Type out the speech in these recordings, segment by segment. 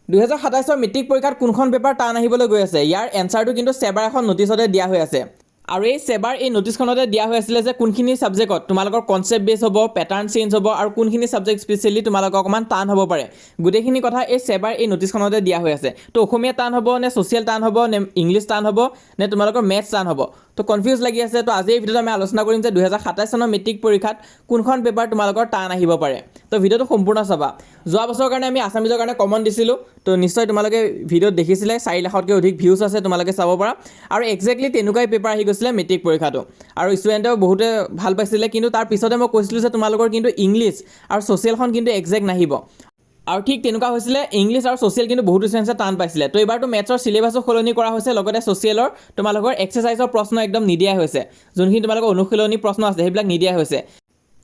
2027 matric পৰীক্ষাত কোনখন paper টান আহিবলৈ গৈ আছে ইয়াৰ এনসাৰটো কিন্তু সেবাৰ এখন নোটিছতে দিয়া হৈ আছে আৰু এই সেবাৰ এই নোটিছখনতে দিয়া হৈ আছিল যে কোনখিনি সাবজেক্টত তোমালোকৰ কনসেপ্ট বেস হ'ব প্যাটাৰ্ন চেঞ্জ হ'ব আৰু কোনখিনি সাবজেক্ট স্পেশালি তোমালোকৰ অকমান টান হ'ব পাৰে গুটেখিনি কথা এই সেবাৰ এই নোটিছখনতে দিয়া হৈ আছে তো অসমীয়া টান হ'ব নে সোশ্যাল টান হ'ব নে ইংলিশ টান হ'ব নে তোমালোকৰ ম্যাথছ টান হ'ব তো কনফিউজ লাগি আছে তো আজি এই ভিডিওত আমি আলোচনা কৰিম যে 2027 চনৰ মেট্ৰিক পৰীক্ষাত কোনখন পেপাৰ তোমালোকৰ টান আহিব পাৰে তো ভিডিওটো সম্পূৰ্ণ চাবা যোৱা বছৰৰ কাৰণে আমি আসামিজৰ কাৰণে কমন দিছিলো তো নিশ্চয় তোমালোকে ভিডিওত দেখিছিলে 4 লাখতকৈ অধিক ভিউজ আছে তোমালোকে চাব পাৰা আৰু এক্স্যাক্টলি তেনেকুৱাই পেপাৰ আহি গৈছিলে মেট্ৰিক পৰীক্ষাটো আৰু ষ্টুডেণ্টেও বহুতে ভাল পাইছিলে কিন্তু তাৰ পিছতে মই কৈছিলো যে তোমালোকৰ কিন্তু ইংলিশ আৰু সোশ্যালখন কিন্তু এক্স্যাক্ট নাহিব আৰু ঠিক তেনেকুৱা হৈছিলে ইংলিশ আৰু সোশ্যাল কিন্তু বহুত ষ্টুডেণ্টে টান পাইছিলে তো এবাৰটো ম্যাথছৰ সিলেবাসো সলনি কৰা হৈছে লগতে সোশ্যালৰ তোমালোকৰ এক্সাৰসাইজৰ প্ৰশ্ন একদম নিদিয়া হৈছে যোনখিনি তোমালোকৰ অনুশীলনী প্ৰশ্ন আছে সেইবিলাক নিদিয়া হৈছে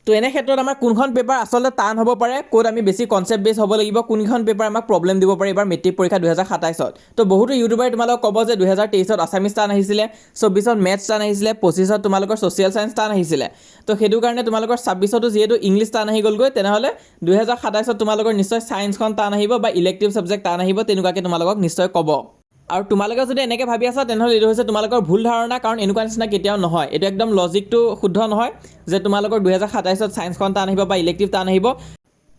তো এনে ক্ষেত্ৰত আমাৰ কোনখন পেপাৰ আসলে টান হ'ব পাৰে কোড আমি বেছি কনসেপ্ট বেস হ'ব লাগিব কোনখন পেপাৰ আমাক প্ৰবলেম দিব পাৰে এবাৰ মেট্ৰিক পৰীক্ষা 2027 তো বহুতো ইউটিউবাৰে তোমালোকক ক'ব যে 2023 আসামিজ টান আহিছিলে 24 ম্যাথছ টান আহিছিলে 25 তোমালোকৰ সোশ্যাল সায়েন্স টান আহিছিলে তো সেইটো কাৰণে তোমালোকৰ 26 যেহেতু ইংলিশ টান আহি গ'লগৈ তেনেহলে 2027 তোমালোকৰ নিশ্চয় সায়েন্সখন টান আহিব বা ইলেক্টিভ সাবজেক্ট টান আহিব তেনেকুৱাকে তোমালোকক নিশ্চয় ক'ব আৰু তোমালোকে যদি এনেকৈ ভাবি আছা তেনেহলে এইটো হৈছে তোমালোকৰ ভুল ধাৰণা কাৰণ এনেকুৱা নিচিনা কেতিয়াও নহয় এটো একদম লজিকটো শুদ্ধ নহয় যে তোমালোকৰ 2027 সায়েন্সখন টান আহিব বা ইলেক্টিভ টান আহিব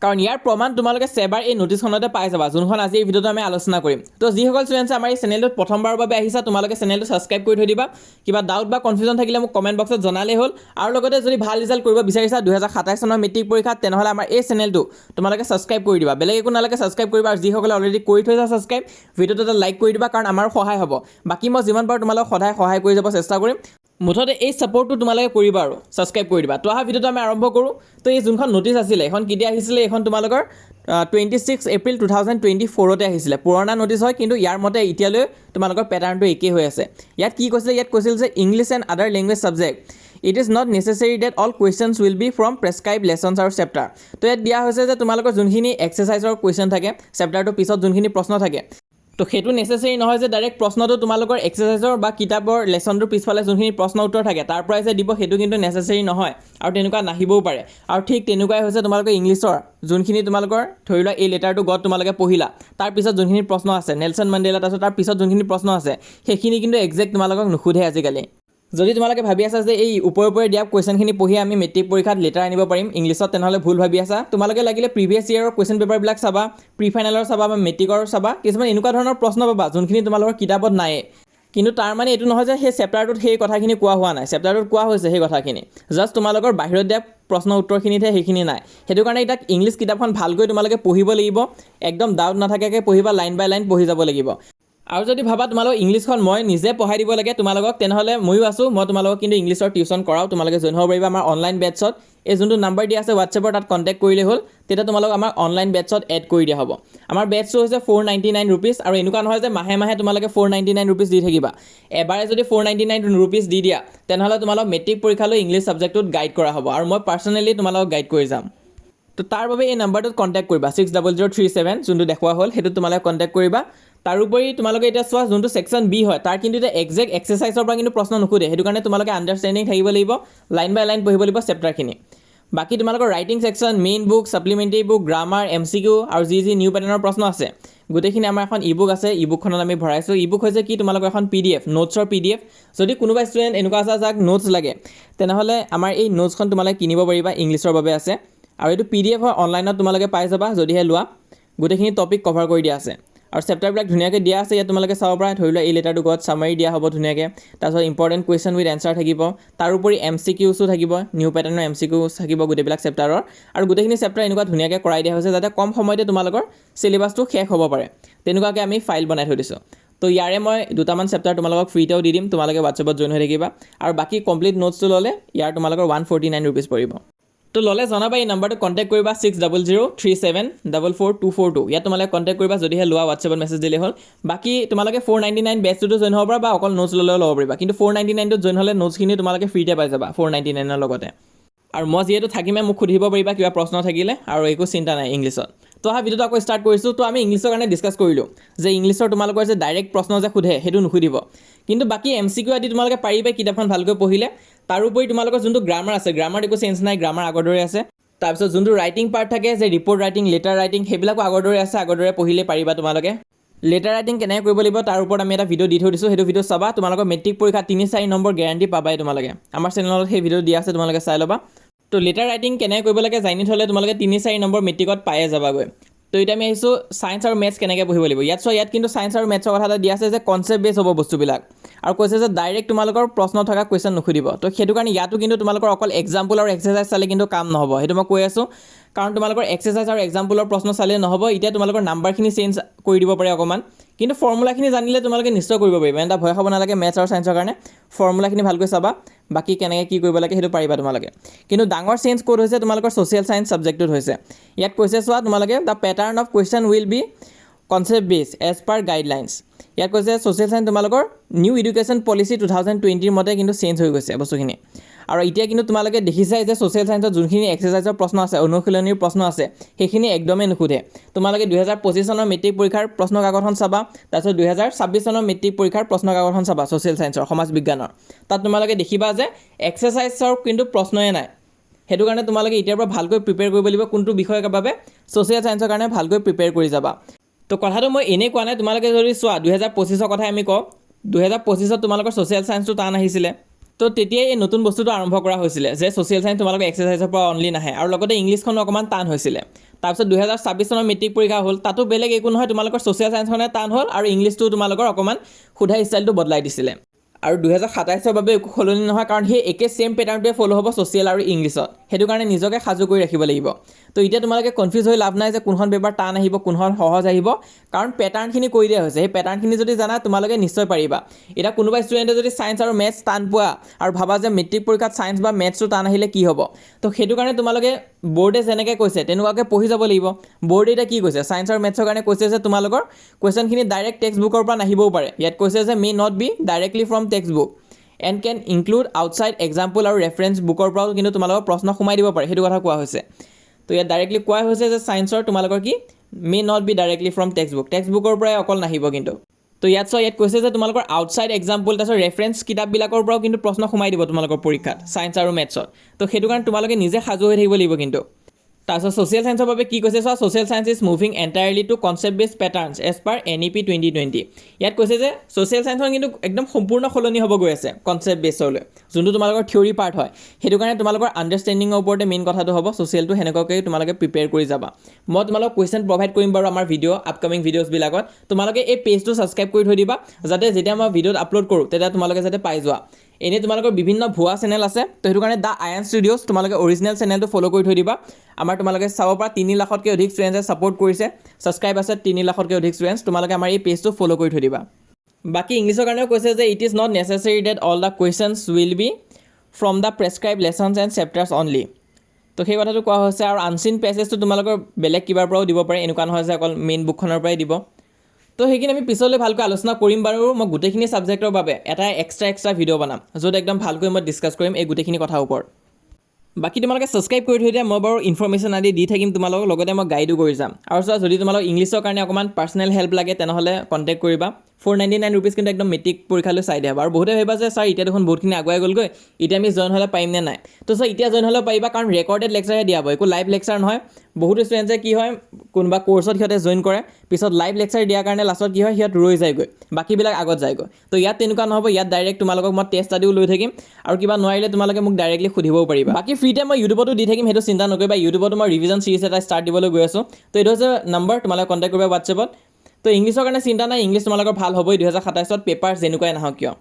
কাৰণ ইয়াৰ প্ৰমাণ তোমালোকে সেবাৰ এই নোটিছখনতে পাই যাবা যোনখন আজি এই ভিডিওটো আমি আলোচনা কৰিম তো যিসকল ষ্টুডেণ্টছে আমাৰ এই চেনেলটোত প্ৰথমবাৰৰ বাবে আহিছা তোমালোকে চেনেলটো সাবস্ক্ৰাইব কৰি থৈ দিবা কিবা ডাউট বা কনফিউজন থাকিলে মোক কমেন্ট বক্সত জনালেই হ'ল আৰু লগতে যদি ভাল ৰিজাল্ট কৰিব বিচাৰিছা 2027 চনৰ মেট্ৰিক পৰীক্ষাত তেনেহলে আমাৰ এই চেনেলটো তোমালোকে সাবস্ক্ৰাইব কৰি দিবা বেলেগ একো নালাগে সাবস্ক্ৰাইব কৰিবা আৰু যিসকলে অলৰেডি কৰি থৈছা সাবস্ক্ৰাইব ভিডিওটো এটা লাইক কৰি দিবা কাৰণ আমাৰ সহায় হ'ব বাকি মই যিমান পাৰো তোমালোকক সহায় কৰি যাব চেষ্টা কৰিম মুঠতে এই সাপোৰ্টটো তোমালোকে কৰিবা আৰু সাবস্ক্ৰাইব কৰি দিবা তো আহা ভিডিওটো আমি আৰম্ভ কৰোঁ তো এই যোনখন নোটিছ আছিলে এখন কেতিয়া আহিছিলে এখন তোমালোকৰ 26 এপ্ৰিল 2024 তে আহিছিলে পুৰণা নোটিছ হয় কিন্তু ইয়াৰ মতে এতিয়ালৈ তোমালোকৰ প্যাটাৰ্নটো একেই হৈ আছে ইয়াত কি কৈছিলে ইয়াত কৈছিল যে English and other language subject It is not necessary that all questions will be from prescribed lessons or chapter তো ইয়াত দিয়া হৈছে যে তোমালোকৰ যোনখিনি এক্সাৰসাইজৰ কোৱেশ্চন থাকে চেপ্টাৰটোৰ পিছত যোনখিনি প্ৰশ্ন থাকে তো সেইটো নেসেসাৰি নহয় যে ডাইৰেক্ট প্ৰশ্নটো তোমালোকৰ এক্সাৰসাইজৰ বা কিতাপৰ লেসনটোৰ পিছফালে যোনখিনি প্ৰশ্ন উত্তৰ থাকে তাৰ পৰাই যে দিব সেইটো কিন্তু নেসেসাৰি নহয় আৰু তেনেকুৱা নাহিবও পাৰে আৰু ঠিক তেনেকুৱাই হৈছে তোমালোকৰ ইংলিশৰ যোনখিনি তোমালোকৰ ধৰি লোৱা এই লেটাৰটো গত তোমালোকে পঢ়িলা তাৰ পিছত যোনখিনি প্ৰশ্ন আছে নেলসন মেণ্ডেলা তাৰ পিছত যোনখিনি প্ৰশ্ন আছে সেইখিনি কিন্তু এক্সাক্ট তোমালোকক নুখুধে আজিকালি যদি তোমালোকে ভাবি আছা যে এই ওপৰে দিয়া কোৱেশ্চনখিনি পঢ়ি আমি মেট্ৰিক পৰীক্ষাত লেটাৰ আনিব পাৰিম ইংলিশত তেনেহলে ভুল ভাবি আছা তোমালোকে লাগিলে প্ৰিভিয়াছ ইয়াৰৰ কোৱেশ্চন পেপাৰবিলাক চাবা প্ৰি ফাইনেলৰ চাবা বা মেট্ৰিকৰ চাবা কিছুমান এনেকুৱা ধৰণৰ প্ৰশ্ন পাবা যোনখিনি তোমালোকৰ কিতাপত নাই কিন্তু তাৰ মানে এইটো নহয় যে সেই চেপ্টাৰটোত সেই কথাখিনি কোৱা হোৱা নাই চেপ্টাৰটোত কোৱা হৈছে সেই কথাখিনি জাস্ট তোমালোকৰ বাহিৰত দিয়া প্ৰশ্ন উত্তৰখিনিতে সেইখিনি নাই সেইটো কাৰণে এটা ইংলিশ কিতাপখন ভালকৈ তোমালোকে পঢ়িব লাগিব একদম ডাউট নাথাকাকৈ পঢ়িবা লাইন বাই লাইন পঢ়ি যাব লাগিব আৰু যদি ভাবা তোমালোক ইংলিশখন মই নিজে পঢ়াই দিব লাগে তোমালোকক তেনেহলে মইও আছো মই তোমালোকক কিন্তু ইংলিশৰ টিউচন কৰাও তোমালোকে জয়েন হ'ব পাৰিবা আমাৰ অনলাইন বেটছত এই যোনটো নাম্বাৰ দিয়া আছে হোৱাটছএপৰ তাত কন্টেক্ট কৰিলে হ'ল তেতিয়া তোমালোক আমাৰ অনলাইন বেটছত এড কৰি দিয়া হ'ব আমাৰ বেটছটো হৈছে 499 रुपीस আৰু এনেকুৱা নহয় যে মাহে মাহে তোমালোকে 499 रुपीस দি থাকিবা এবাৰে যদি 499 रुपीस দি দিয়া তেনেহলে তোমালোক মেট্ৰিক পৰীক্ষালৈ ইংলিশ সাবজেক্টত গাইড কৰা হ'ব আৰু মই পাৰ্সোনালি তোমালোকক গাইড কৰি যাম তো তাৰ বাবে এই নাম্বাৰটোত কন্টেক্ট কৰিবা 60037 যোনটো দেখুৱা হ'ল হেতু তোমালোকে কন্টেক্ট কৰিবা তাৰোপৰি তোমালোকে এটা চোৱা যোনটো সেকশন বি হয় তাৰ কিন্তু এটা এক্সাক্ট এক্সাৰসাইজৰ পৰা কিন্তু প্ৰশ্ন নুখুধে হেতু কাৰণে তোমালোকে আন্ডাৰষ্টেণ্ডিং থাকিব লাগিব লাইন বাই লাইন পঢ়িব লাগিব চেপ্টাৰখিনি বাকি তোমালোকৰ writing section main book supplementary book grammar MCQ আৰু যি নিউ প্যাটাৰ্নৰ প্ৰশ্ন আছে গোটেইখিনি আমাৰ এখন ইবুক আছে ইবুকখনত আমি ভৰাইছো ইবুক হৈছে কি তোমালোকৰ এখন পিডিএফ নোটছৰ পিডিএফ যদি কোনোবা ষ্টুডেণ্ট এনেকুৱা আছে যাক নোটছ লাগে তেনেহলে আমাৰ এই নোটছখন তোমালোকে কিনিব পাৰিবা ইংলিছৰ বাবে আছে আৰু এইটো পিডিএফ হয় অনলাইনত তোমালোকে পাই যাবা যদিহে লোৱা গোটেইখিনি টপিক কভাৰ কৰি দিয়া আছে আৰু চেপ্টাৰবিলাক ধুনিয়াকৈ দিয়া আছে ইয়াত তোমালোকে চাব পাৰা ধৰি লোৱা এই লেটাৰটো গত সামাৰি দিয়া হ'ব ধুনিয়াকৈ তাৰপিছত ইম্পৰ্টেণ্ট কুৱেশ্যন উইথ এনসাৰ থাকিব তাৰোপৰি এমসিকিউছো থাকিব নিউ প্যাটাৰ্নৰ এমসিকিউছ থাকিব গোটেইবিলাক চেপ্টাৰৰ আৰু গোটেইখিনি চেপ্টাৰ এনেকুৱা ধুনিয়াকৈ কৰাই দিয়া হৈছে যাতে কম সময়তে তোমালোকৰ সিলেবাসটো শেষ হ'ব পাৰে তেনেকুৱাকৈ আমি ফাইল বনাই থৈ দিছোঁ তো ইয়াৰে মই দুটামান চেপ্টাৰ তোমালোকক ফ্ৰীতেও দি দিম তোমালোকে হোৱাটছএপত জয়েন হৈ থাকিবা আৰু বাকি কমপ্লিট নোটছটো ল'লে ইয়াৰ তোমালোকৰ 149 रुपीस পৰিব তো ললে জনাবা এই নাম্বাৰটো কন্টেক্ট কৰিবা 6003744242 ইয়াত তোমালোকে কন্টেক্ট কৰিবা যদিহে লোৱা হোৱাটছএপত মেছেজ দিলে হ'ল বাকি তোমালোকে 499 বেচটো জয়েন হ'ব বা অকল নোটছ ল'লেও ল'ব পাৰিবা কিন্তু 499 টো জয়েন হ'লে নোটছখিনি তোমালোকে ফ্ৰীতে পাই যাবা 499 ৰ লগতে আৰু মই যেহেতু থাকিমে মোক সুধিব পাৰিবা কিবা প্ৰশ্ন থাকিলে আৰু একো চিন্তা নাই ইংলিশত তো আহা ভিডিওটো আকৌ ষ্টাৰ্ট কৰিছোঁ তো আমি ইংলিশৰ কাৰণে ডিসকাস কৰিলোঁ যে ইংলিশৰ তোমালোকৰ যে ডাইৰেক্ট প্ৰশ্ন যে খুধে হেতু নুখুধিব কিন্তু বাকি এমসিকিউ আদি তোমালোকে পাৰিবা কিতাপখন ভালকৈ পঢ়িলে তাৰোপৰি তোমালোকৰ যোনটো গ্ৰামাৰ আছে গ্ৰামাৰ একো চেঞ্জ নাই গ্ৰামাৰ আগৰ দৰে আছে তাৰপিছত যোনটো ৰাইটিং পাৰ্ট থাকে যে ৰিপৰ্ট ৰাইটিং, লেটাৰ ৰাইটিং, সেইবিলাকো আগৰ দৰে আছে, আগৰ দৰে পঢ়িলে পাৰিবা তোমালোকে। লেটাৰ ৰাইটিং কেনেকৈ কৰিব লাগিব তাৰ ওপৰত আমি এটা ভিডিঅ' দি থৈ দিছোঁ, সেইটো ভিডিঅ' চাবা। তোমালোকৰ মেট্ৰিক পৰীক্ষা 3-4 নম্বৰ গেৰাণ্টি পাবাই তোমালোকে। আমাৰ চেনেলত সেই ভিডিঅ' দিয়া আছে, তোমালোকে চাই ল'বা। তো লেটাৰ ৰাইটিং কেনেকৈ কৰিব লাগে জানি থ'লে তোমালোকে 3-4 নম্বৰ মেট্ৰিকত পায়ে যাবাগৈ। তো এতিয়া আমি আহিছোঁ ছায়েন্স আৰু মেথছ কেনেকৈ পঢ়িব লাগিব। ইয়াত চোৱা, ইয়াত কিন্তু ছায়েন্স আৰু মেথছৰ কথা এটা দিয়া আছে যে কনচেপ্ট বেছ হ'ব বস্তুবিলাক, আৰু কৈছে যে ডাইৰেক্ট তোমালোকৰ প্ৰশ্ন থকা কুৱেশ্যন নুসুধিব। তো সেইটো কাৰণে ইয়াতো কিন্তু তোমালোকৰ অকল এক্সাম্পল আৰু এক্সাৰচাইজ চালে কিন্তু কাম নহ'ব, সেইটো মই কৈ আছোঁ। কাৰণ তোমালোকৰ এক্সাৰচাইজ আৰু এক্সাম্পলৰ প্ৰশ্ন চালে নহ'ব। এতিয়া তোমালোকৰ নাম্বাৰখিনি চেঞ্জ কৰি দিব পাৰে অকণমান, কিন্তু ফৰ্মুলাখিনি জানিলে তোমালোকে নিশ্চয় কৰিব পাৰিবা। এটা ভয় খাব নালাগে মেথছ আৰু ছায়েন্সৰ কাৰণে। ফৰ্মুলাখিনি ভালকৈ চাবা, বাকী কেনেকৈ কি কৰিব লাগে সেইটো পাৰিবা তোমালোকে। কিন্তু ডাঙৰ চেঞ্জ ক'ত হৈছে তোমালোকৰ ছ'চিয়েল ছায়েন্স ছাবজেক্টটোত হৈছে। ইয়াত কৈছে চোৱা তোমালোকে the pattern of question will be concept বেছ এজ পাৰ গাইডলাইনছ। ইয়াত কৈছে ছ'চিয়েল ছায়েন্স তোমালোকৰ নিউ এডুকেশ্যন পলিচি 2020 মতে কিন্তু চেঞ্জ হৈ গৈছে বস্তুখিনি। আৰু এতিয়া কিন্তু তোমালোকে দেখিছাই যে ছ'চিয়েল ছায়েন্সত যোনখিনি এক্সাৰচাইজৰ প্ৰশ্ন আছে, অনুশীলনীৰ প্ৰশ্ন আছে, সেইখিনি একদমেই নুসুধে। তোমালোকে 2025 চনৰ মেট্ৰিক পৰীক্ষাৰ প্ৰশ্ন কাকতখন চাবা, তাৰপিছত 2026 চনৰ মেট্ৰিক পৰীক্ষাৰ প্ৰশ্ন কাকতখন চাবা ছ'চিয়েল ছায়েন্সৰ, সমাজ বিজ্ঞানৰ। তাত তোমালোকে দেখিবা যে এক্সাৰচাইজৰ কিন্তু প্ৰশ্নই নাই। সেইটো কাৰণে তোমালোকে এতিয়াৰ পৰা ভালকৈ প্ৰিপেয়াৰ কৰিব লাগিব কোনটো বিষয়ৰ বাবে, ছ'চিয়েল ছায়েন্সৰ কাৰণে ভালকৈ প্ৰিপেয়াৰ কৰি যাবা। তো কথাটো মই এনেই কোৱা নাই, তোমালোকে যদি চোৱা 2025ৰ কথাই আমি কওঁ, 2025ত তোমালোকৰ ছ'চিয়েল ছায়েন্সটো টান আহিছিলে। তো তেতিয়াই এই নতুন বস্তুটো আৰম্ভ কৰা হৈছিলে যে ছ'চিয়েল ছায়েন্স তোমালোকৰ এক্সাৰচাইজৰ পৰা অনলি নাহে, আৰু লগতে ইংলিছখনো অকণমান টান হৈছিলে। তাৰপিছত 2026 চনৰ মেট্ৰিক পৰীক্ষা হ'ল, তাতো বেলেগ একো নহয়, তোমালোকৰ ছ'চিয়েল ছায়েন্সখনে টান হ'ল আৰু ইংলিছটো তোমালোকৰ অকণমান সোধা ষ্টাইলটো বদলাই দিছিলে। আৰু 2027ৰ বাবে একো সলনি নহয়, কাৰণ সেই একে ছেম পেটাৰ্ণটোৱে ফ'ল' হ'ব ছ'চিয়েল আৰু ইংলিছত। সেইটো কাৰণে নিজকে সাজু কৰি ৰাখিব লাগিব। তো এতিয়া তোমালোকে কনফিউজ হৈ লাভ নাই যে কোনখন পেপাৰ টান আহিব, কোনখন সহজ আহিব, কাৰণ পেটাৰ্ণখিনি কৈ দিয়া হৈছে। সেই পেটাৰ্ণখিনি যদি জানা তোমালোকে নিশ্চয় পাৰিবা। এতিয়া কোনোবা ষ্টুডেণ্টে যদি ছায়েন্স আৰু মেথছ টান পোৱা আৰু ভাবা যে মেট্ৰিক পৰীক্ষাত ছায়েন্স বা মেথছটো টান আহিলে কি হ'ব, তো সেইটো কাৰণে তোমালোকে বৰ্ডে যেনেকৈ কৈছে তেনেকুৱাকৈ পঢ়ি যাব লাগিব। বৰ্ডে এতিয়া কি কৈছে, ছায়েন্স আৰু মেথছৰ কাৰণে কৈছে যে তোমালোকৰ কুৱেশ্যনখিনি ডাইৰেক্ট টেক্সট বুকৰ পৰা নাহিবও পাৰে। ইয়াত কৈছে যে may not be directly from text book and can include outside example আৰু ৰেফাৰেঞ্চ বুকৰ পৰাও কিন্তু তোমালোকৰ প্ৰশ্ন সোমাই দিব পাৰে, সেইটো কথা কোৱা হৈছে। তো ইয়াত ডাইৰেক্টলি কোৱা হৈছে যে ছায়েন্সৰ তোমালোকৰ কি may not be directly from text বুকৰ পৰাই অকল নাহিব কিন্তু। তো ইয়াত চোৱা, ইয়াত কৈছে যে তোমালোকৰ আউটছাইড এক্সাম্পল তাৰপিছত ৰেফাৰেঞ্চ কিতাপবিলাকৰ পৰাও কিন্তু প্ৰশ্ন সোমাই দিব তোমালোকৰ পৰীক্ষাত ছায়েন্স আৰু মেথছত। তো সেইটো কাৰণে তোমালোকে নিজে সাজু হৈ থাকিব লাগিব কিন্তু। তাৰপিছত ছ'চিয়েল ছায়েন্সৰ বাবে কি কৈছে চোৱা, social science is moving entirely to concept base patterns as per NEP 2020। ইয়াত কৈছে যে ছ'চিয়েল ছায়েন্সখন কিন্তু একদম সম্পূৰ্ণ সলনি হ'ব গৈ আছে কনচেপ্ট বেছলৈ, যোনটো তোমালোকৰ থিয়ৰী পাৰ্ট হয়। সেইটো কাৰণে তোমালোকৰ আণ্ডাৰষ্টেণ্ডিঙৰ ওপৰতে মেইন কথাটো হ'ব। ছ'চিয়েলটো সেনেকুৱাকৈ তোমালোকে প্ৰিপেয়াৰ কৰি যাবা। মই তোমালোকক কুৱেশ্যন প্ৰভাইড কৰিম বাৰু আমাৰ ভিডিঅ' আপকামিং ভিডিঅ'ছবিলাকত। তোমালোকে এই পেজটো ছাবস্ক্ৰাইব কৰি থৈ দিবা, যাতে যেতিয়া মই ভিডিঅ'ত আপলোড কৰোঁ তেতিয়া তোমালোকে যাতে পাই যোৱা। এনেই তোমালোকৰ বিভিন্ন ভুৱা চেনেল আছে, তো সেইটো কাৰণে দ্য আয়ান ষ্টুডিঅ'ছ তোমালোকে অৰিজিনেল চেনেলটো ফ'ল' কৰি থৈ দিবা। আমাৰ তোমালোকে চাব পৰা 3 লাখতকৈ অধিক ষ্টুডেণ্টে ছাপোৰ্ট কৰিছে, ছাবস্ক্ৰাইব আছে 3 লাখতকৈ অধিক ষ্টুডেণ্টছ। তোমালোকে আমাৰ এই পেজটো ফ'ল' কৰি থৈ দিবা। বাকী ইংলিছৰ কাৰণেও কৈছে যে it is not necessary that all the questions will be from the prescribed lessons and chapters only. তো সেই কথাটো কোৱা হৈছে। আৰু আনচিন পেছেজটো তোমালোকৰ বেলেগ কিবাৰ পৰাও দিব পাৰে, এনেকুৱা নহয় যে অকল মেইন বুকখনৰ পৰাই দিব। তো সেইখিনি আমি পিছলৈ ভালকৈ আলোচনা কৰিম বাৰু। মই গোটেইখিনি ছাবজেক্টৰ বাবে এটা এক্সট্ৰা ভিডিঅ' বনাম, য'ত একদম ভালকৈ মই ডিছকাছ কৰিম এই গোটেইখিনি কথাৰ ওপৰত। বাকী তোমালোকে ছাবস্ক্ৰাইব কৰি থৈ দিয়া, মই বাৰু ইনফৰমেশ্যন আদি দি থাকিম তোমালোকক, লগতে মই গাইডো কৰি যাম। আৰু চোৱা, যদি তোমালোকক ইংলিছৰ কাৰণে অকণমান পাৰ্চনেল হেল্প লাগে তেনেহ'লে কণ্টেক্ট কৰিবা। 499 ৰুপিজ কিন্তু একদম মেট্ৰিক পৰীক্ষালৈ চাই দিয়া। আৰু বহুতে ভাবিবা যে ছাৰ এতিয়া দেখোন বহুতখিনি আগুৱাই গ'লগৈ, এতিয়া আমি জইন হ'লে পাৰিম নে নাই। তো চোৱা, এতিয়া জইন হ'লেও পাৰিবা, কাৰণ ৰেকৰ্ডেড লেকচাৰহে দিয়া হ'ব, একো লাইভ লেকচাৰ নহয়। বহুতো ষ্টুডেণ্টে কি হয়, কোনোবা কৰ্চত সিহঁতে জইন কৰে, পিছত লাইভ লেকচাৰ দিয়াৰ কাৰণে লাষ্টত কি হয়, সিহঁত ৰৈ যায়গৈ, বাকীবিলাক আগত যায়গৈ। তো ইয়াত তেনেকুৱা নহ'ব, ইয়াত ডাইৰেক্ট তোমালোকক মই টেষ্ট ষ্টাডিও লৈ থাকিম, আৰু কিবা নোৱাৰিলে তোমালোকে মোক ডাইৰেক্টলি সুধিবও পাৰিবা। বাকী ফ্ৰীতে মই ইউটিউবতো দি থাকিম, সেইটো চিন্তা নকৰিবা। ইউটিউবতো মই ৰিভিজন চিৰিজ এটা ষ্টাৰ্ট দিবলৈ গৈ আছোঁ। তো এইটো হৈছে নম্বৰ, তোমালোকে কণ্টেক্ট কৰিবা হোৱাটছএপত। তো ইংলিছৰ কাৰণে চিন্তা নাই, ইংলিছ তোমালোকৰ ভাল হ'বই 2027ত, পেপাৰ যেনেকুৱাই নাহক কিয়।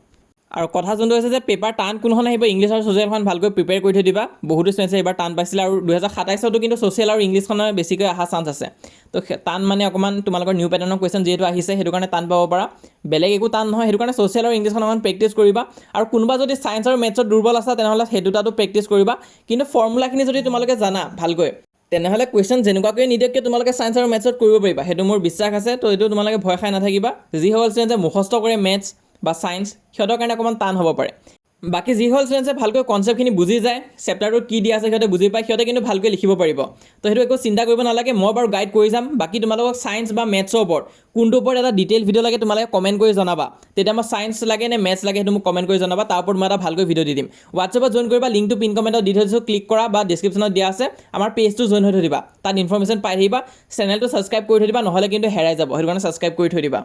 আৰু কথা যোনটো হৈছে যে পেপাৰ টান কোনখন আহিব, ইংলিছ আৰু ছ'চিয়েলখন ভালকৈ প্ৰিপেয়াৰ কৰি থৈ দিবা। বহুতো ষ্টুডেণ্টছে এইবাৰ টান পাইছিলে, আৰু 2027তো কিন্তু ছ'চিয়েল আৰু ইংলিছখনৰ বেছিকৈ অহা চান্স আছে। তো টান মানে অকণমান তোমালোকৰ নিউ পেটাৰ্ণৰ কুৱেশ্যন যিহেতু আহিছে, সেইটো কাৰণে টান পাব পাৰা। বেলেগ একো টান নহয়, সেইটো কাৰণে ছ'চিয়েল আৰু ইংলিছখন অকণমান প্ৰেক্টিছ কৰিবা। আৰু কোনোবা যদি ছায়েন্স আৰু মেথছত দুৰ্বল আছে তেনেহ'লে সেই দুটাতো প্ৰেক্টিছ কৰিবা। কিন্তু ফৰ্মুলাখিনি যদি তোমালোকে জানা ভালকৈ, তেনেহ'লে কুৱেশ্যন যেনেকুৱাকৈ নিদিয়ক তোমালোকে ছায়েন্স আৰু মেথছত কৰিব পাৰিবা, সেইটো মোৰ বিশ্বাস আছে। তো এইটো তোমালোকে ভয় খাই নাথাকিবা। যিসকল ষ্টুডেণ্টে মুখস্থ কৰে মেথছ বা ছায়েন্স, সিহঁতৰ কাৰণে অকণমান টান হ'ব পাৰে। বাকী যি হ'ল ষ্টুডেণ্টছে ভালকৈ কনচেপ্টখিনি বুজি যায়, চেপ্টাৰটোত কি দিয়া আছে সিহঁতে বুজি পায়, সিহঁতে কিন্তু ভালকৈ লিখিব পাৰিব। তো সেইটো একো চিন্তা কৰিব নালাগে, মই বাৰু গাইড কৰি যাম। বাকী তোমালোকক ছায়েন্স বা মেথছৰ ওপৰত কোনটোৰ ওপৰত এটা ডিটেইল ভিডিঅ' লাগে তোমালোকে কমেণ্ট কৰি জনাবা। তেতিয়া মই ছায়েন্স লাগে নে মেথছ লাগে সেইটো মোক কমেণ্ট কৰি জনাবা, তাৰ ওপৰত মই এটা ভালকৈ ভিডিঅ' দি দিম। হোৱাটছএপত জইন কৰিবা, লিংকটো পিন কমেণ্টত দি থৈছোঁ, ক্লিক কৰা বা ডিছক্ৰিপশ্যনত দিয়া আছে। আমাৰ পেজটো জইন হৈ থৈ দিবা, তাত ইনফৰমেশ্যন পাই থাকিবা। চেনেলটো ছাবস্ক্ৰাইব কৰি থৈ দিবা, নহ'লে কিন্তু হেৰাই যাব, সেইটো কাৰণে ছাবস্ক্ৰাইব কৰি থৈ দিবা।